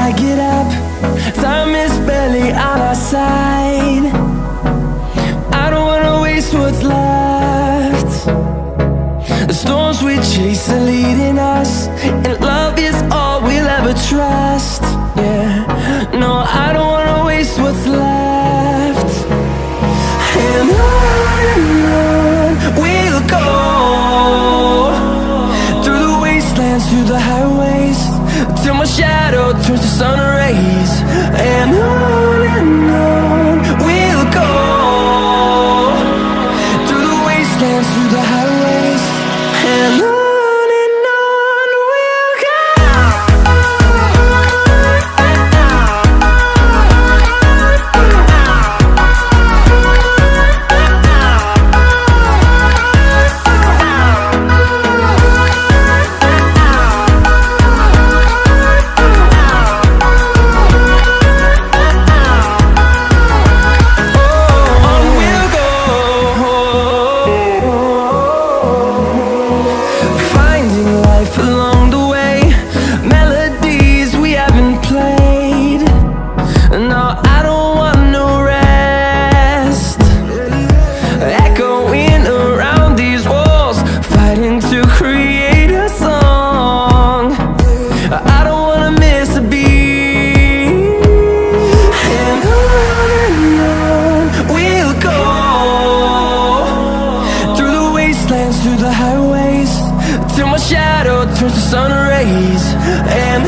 I get up, time is barely on our side. I don't wanna waste what's left. The storms we chase are leading us, and love is all we'll ever trust. Yeah, no, I don't wanna waste what's left. And on we'll go, through the wastelands, through the highways, till my shadow turns to sun rays. And on we'll go, through the wastelands, through the highways, and on we'll go. Through the highways, till my shadow turns to sun rays. And